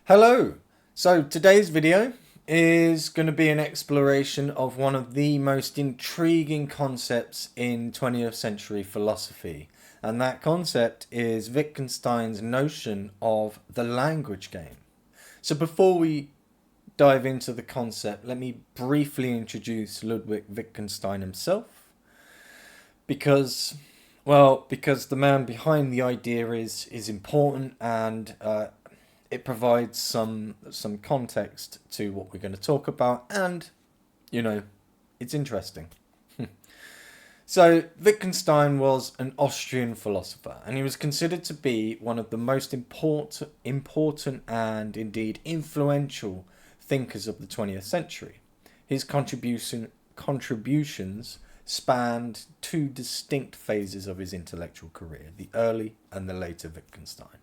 Hello! So today's video is going to be an exploration of one of the most intriguing concepts in 20th century philosophy, and that concept is Wittgenstein's notion of the language game. So before we dive into the concept, let me briefly introduce Ludwig Wittgenstein himself, because the man behind the idea is important, and it provides some context to what we're going to talk about, and it's interesting. So Wittgenstein was an Austrian philosopher, and he was considered to be one of the most important and indeed influential thinkers of the 20th century. His contributions spanned two distinct phases of his intellectual career, the early and the later Wittgenstein.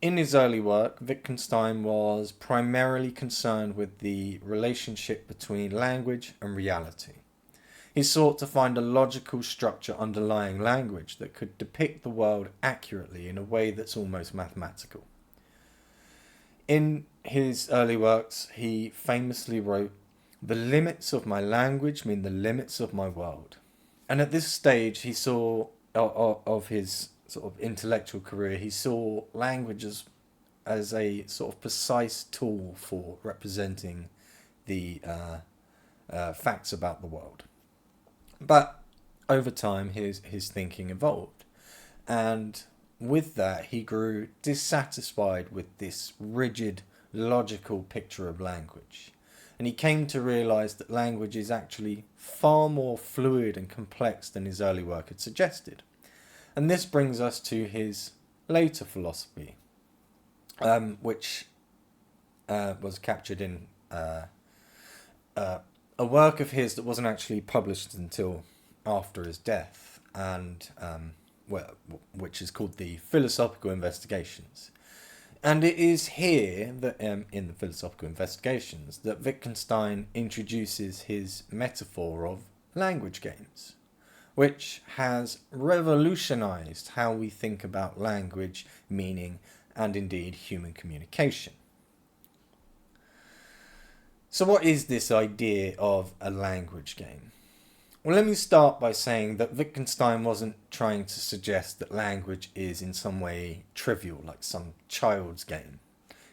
In his early work, Wittgenstein was primarily concerned with the relationship between language and reality. He sought to find a logical structure underlying language that could depict the world accurately in a way that's almost mathematical. In his early works, he famously wrote, "The limits of my language mean the limits of my world." And at this stage, he saw of his sort of intellectual career, he saw language as a sort of precise tool for representing the facts about the world. But over time, his thinking evolved, and with that, he grew dissatisfied with this rigid, logical picture of language. And he came to realize that language is actually far more fluid and complex than his early work had suggested. And this brings us to his later philosophy, which was captured in a work of his that wasn't actually published until after his death, and which is called the Philosophical Investigations. And it is here that, in the Philosophical Investigations, that Wittgenstein introduces his metaphor of language games, which has revolutionized how we think about language, meaning, and indeed human communication. So what is this idea of a language game? Well, let me start by saying that Wittgenstein wasn't trying to suggest that language is in some way trivial, like some child's game.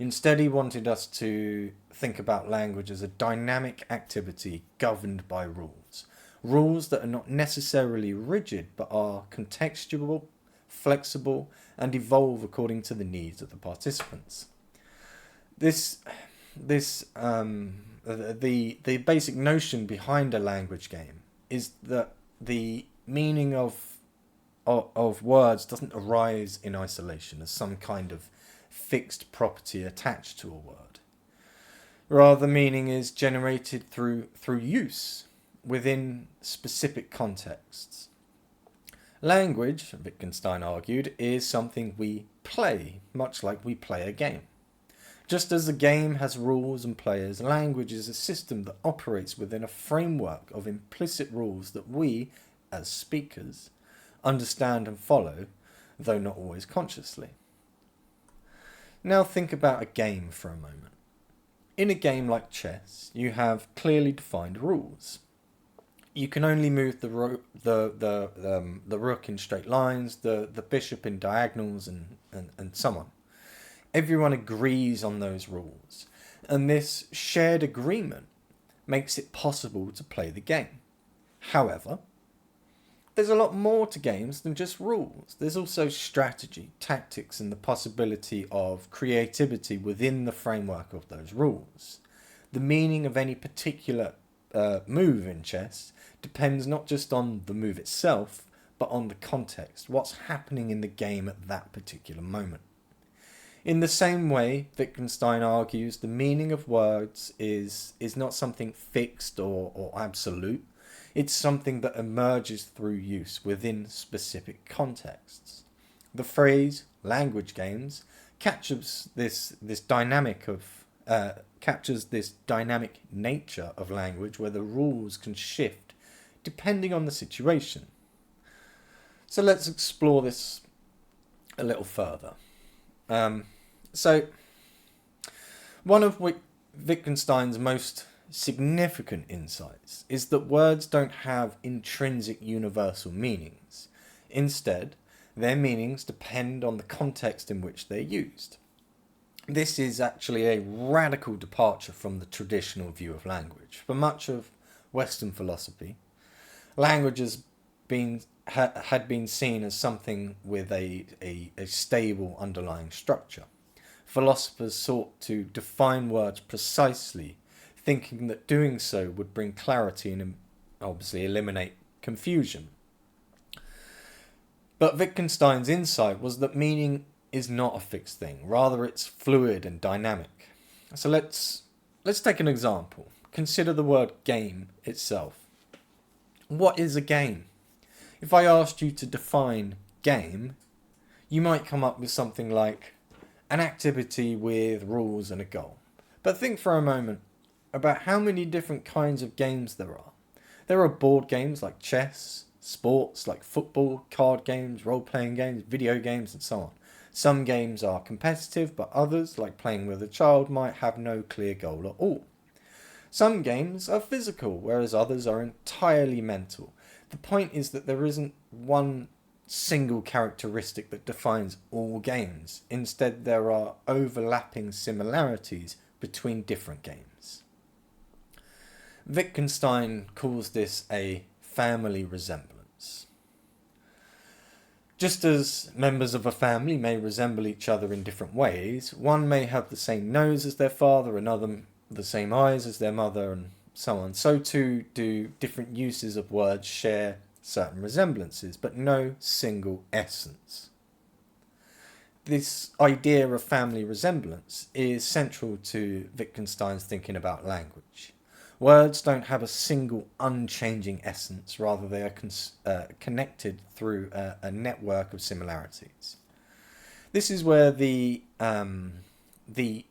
Instead, he wanted us to think about language as a dynamic activity governed by rules. Rules that are not necessarily rigid, but are contextual, flexible, and evolve according to the needs of the participants. The basic notion behind a language game is that the meaning of words doesn't arise in isolation as some kind of fixed property attached to a word. Rather, meaning is generated through use within specific contexts. Language, Wittgenstein argued, is something we play, much like we play a game. Just as a game has rules and players, language is a system that operates within a framework of implicit rules that we, as speakers, understand and follow, though not always consciously. Now think about a game for a moment. In a game like chess, you have clearly defined rules. You can only move the rook in straight lines, the bishop in diagonals, and so on. Everyone agrees on those rules, and this shared agreement makes it possible to play the game. However, there's a lot more to games than just rules. There's also strategy, tactics, and the possibility of creativity within the framework of those rules. The meaning of any particular move in chess depends not just on the move itself, but on the context, what's happening in the game at that particular moment. In the same way, Wittgenstein argues the meaning of words is not something fixed or absolute. It's something that emerges through use within specific contexts. The phrase language games captures this dynamic nature of language, where the rules can shift depending on the situation. So let's explore this a little further. So One of Wittgenstein's most significant insights is that words don't have intrinsic universal meanings. Instead, their meanings depend on the context in which they're used. This is actually a radical departure from the traditional view of language. For much of Western philosophy, language had been seen as something with a stable underlying structure. Philosophers sought to define words precisely, thinking that doing so would bring clarity and obviously eliminate confusion. But Wittgenstein's insight was that meaning is not a fixed thing, rather it's fluid and dynamic. So let's take an example. Consider the word game itself. What is a game? If I asked you to define game, you might come up with something like an activity with rules and a goal. But think for a moment about how many different kinds of games there are. There are board games like chess, sports like football, card games, role-playing games, video games, and so on. Some games are competitive, but others, like playing with a child, might have no clear goal at all. Some games are physical, whereas others are entirely mental. The point is that there isn't one single characteristic that defines all games. Instead, there are overlapping similarities between different games. Wittgenstein calls this a family resemblance. Just as members of a family may resemble each other in different ways, one may have the same nose as their father, another the same eyes as their mother, and so on. So too do different uses of words share certain resemblances, but no single essence. This idea of family resemblance is central to Wittgenstein's thinking about language. Words don't have a single unchanging essence, rather they are connected through a network of similarities. This is where the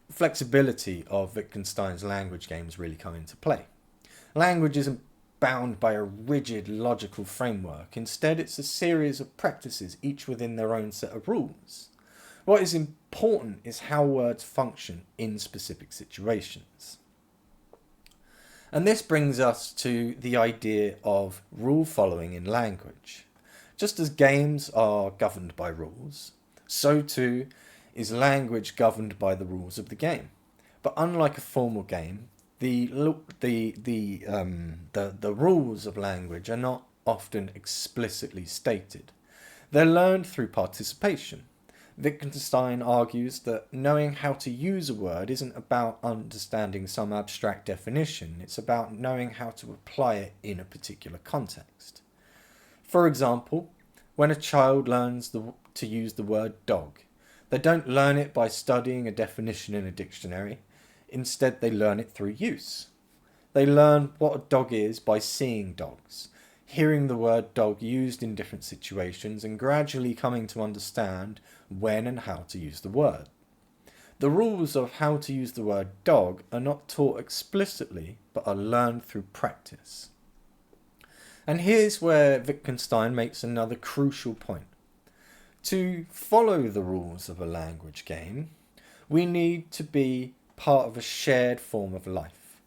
flexibility of Wittgenstein's language games really come into play. Language isn't bound by a rigid logical framework. Instead, it's a series of practices, each within their own set of rules. What is important is how words function in specific situations. And this brings us to the idea of rule following in language. Just as games are governed by rules, so too is language governed by the rules of the game. But unlike a formal game, the rules of language are not often explicitly stated. They're learned through participation. Wittgenstein argues that knowing how to use a word isn't about understanding some abstract definition, it's about knowing how to apply it in a particular context. For example, when a child learns to use the word dog, they don't learn it by studying a definition in a dictionary. Instead, they learn it through use. They learn what a dog is by seeing dogs, hearing the word dog used in different situations, and gradually coming to understand when and how to use the word. The rules of how to use the word dog are not taught explicitly, but are learned through practice. And here's where Wittgenstein makes another crucial point. To follow the rules of a language game, we need to be part of a shared form of life.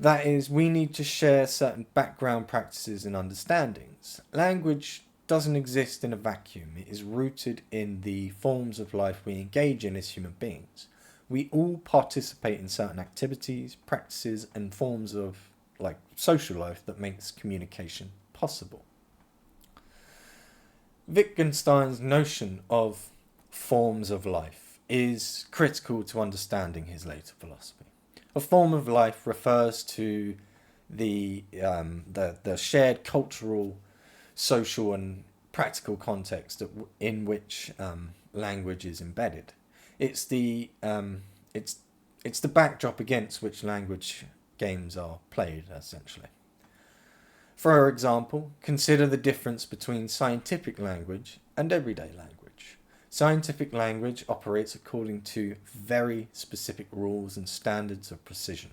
That is, we need to share certain background practices and understandings. Language doesn't exist in a vacuum. It is rooted in the forms of life we engage in as human beings. We all participate in certain activities, practices, and forms of social life that makes communication possible. Wittgenstein's notion of forms of life is critical to understanding his later philosophy. A form of life refers to the shared cultural, social, and practical context in which language is embedded. It's the backdrop against which language games are played, essentially. For example, consider the difference between scientific language and everyday language. Scientific language operates according to very specific rules and standards of precision.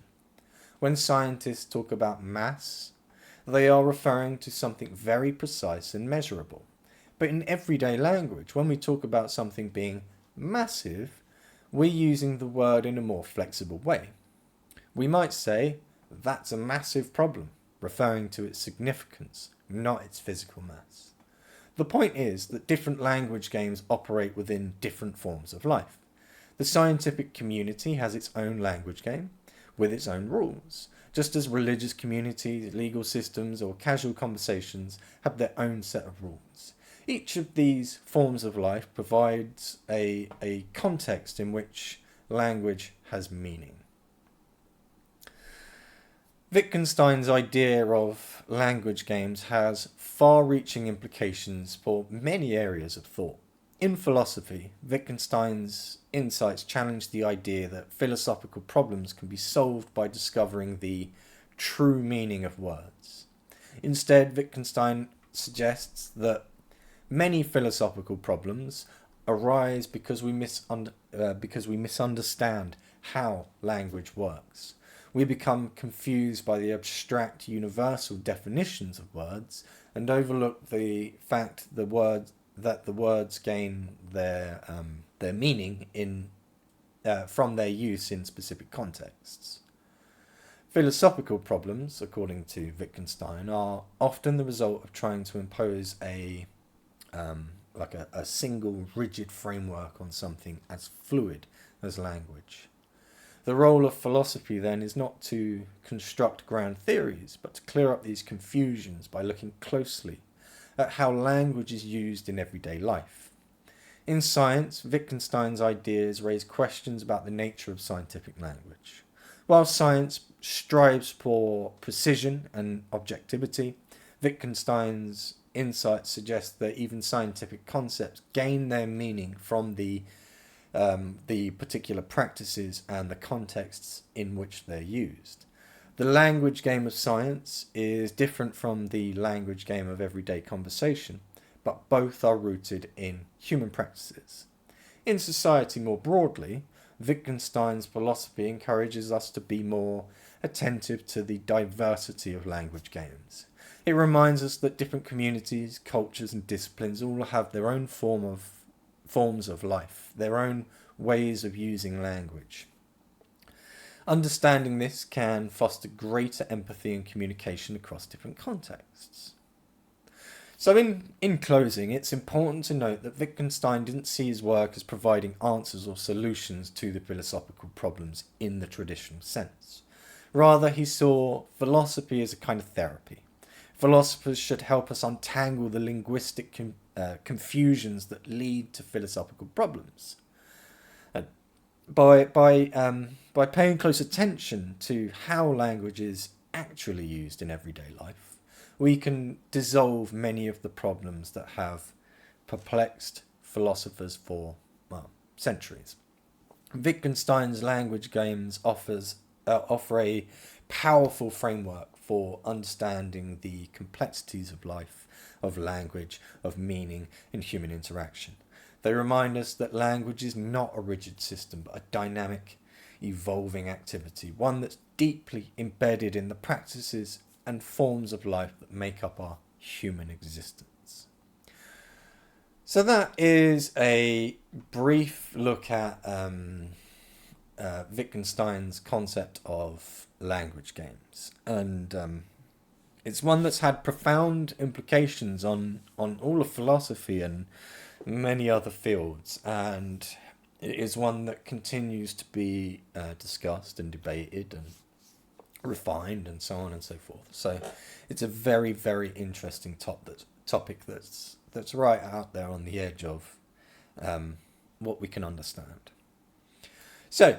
When scientists talk about mass, they are referring to something very precise and measurable. But in everyday language, when we talk about something being massive, we're using the word in a more flexible way. We might say, that's a massive problem, referring to its significance, not its physical mass. The point is that different language games operate within different forms of life. The scientific community has its own language game, with its own rules, just as religious communities, legal systems, or casual conversations have their own set of rules. Each of these forms of life provides a context in which language has meaning. Wittgenstein's idea of language games has far-reaching implications for many areas of thought. In philosophy, Wittgenstein's insights challenge the idea that philosophical problems can be solved by discovering the true meaning of words. Instead, Wittgenstein suggests that many philosophical problems arise because we misunderstand how language works. We become confused by the abstract universal definitions of words and overlook the fact that the words gain their meaning from their use in specific contexts. Philosophical problems, according to Wittgenstein, are often the result of trying to impose a single rigid framework on something as fluid as language. The role of philosophy then is not to construct grand theories, but to clear up these confusions by looking closely at how language is used in everyday life. In science, Wittgenstein's ideas raise questions about the nature of scientific language. While science strives for precision and objectivity, Wittgenstein's insights suggest that even scientific concepts gain their meaning from the particular practices and the contexts in which they're used. The language game of science is different from the language game of everyday conversation, but both are rooted in human practices. In society more broadly, Wittgenstein's philosophy encourages us to be more attentive to the diversity of language games. It reminds us that different communities, cultures and disciplines all have their own forms of life, their own ways of using language. Understanding this can foster greater empathy and communication across different contexts. So in closing, it's important to note that Wittgenstein didn't see his work as providing answers or solutions to the philosophical problems in the traditional sense. Rather, he saw philosophy as a kind of therapy. Philosophers should help us untangle the linguistic confusions that lead to philosophical problems. By paying close attention to how language is actually used in everyday life, we can dissolve many of the problems that have perplexed philosophers for centuries. Wittgenstein's language games offer a powerful framework for understanding the complexities of life, of language, of meaning, and human interaction. They remind us that language is not a rigid system, but a dynamic, evolving activity, one that's deeply embedded in the practices and forms of life that make up our human existence. So that is a brief look at Wittgenstein's concept of language games, and it's one that's had profound implications on all of philosophy and many other fields, and it is one that continues to be discussed and debated and refined and so on and so forth. So it's a very, very interesting topic that's right out there on the edge of what we can understand. So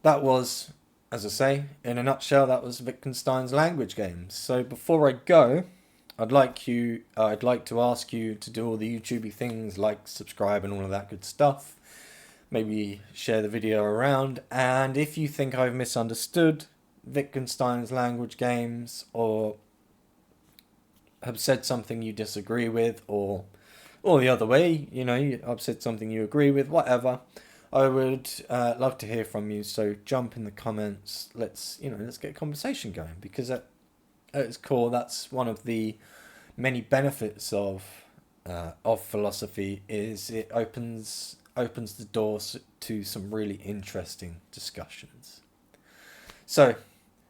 that was, as I say, in a nutshell, that was Wittgenstein's language games. So before I go, I'd like to ask you to do all the YouTubey things, like, subscribe and all of that good stuff. Maybe share the video around, and if you think I've misunderstood Wittgenstein's language games or have said something you disagree with, or the other way, I've said something you agree with, whatever, I would love to hear from you. So jump in the comments. Let's get a conversation going, because at its core, that's one of the many benefits of philosophy, is it opens opens the doors to some really interesting discussions. So,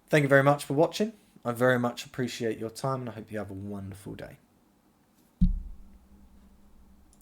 thank you very much for watching. I very much appreciate your time, and I hope you have a wonderful day.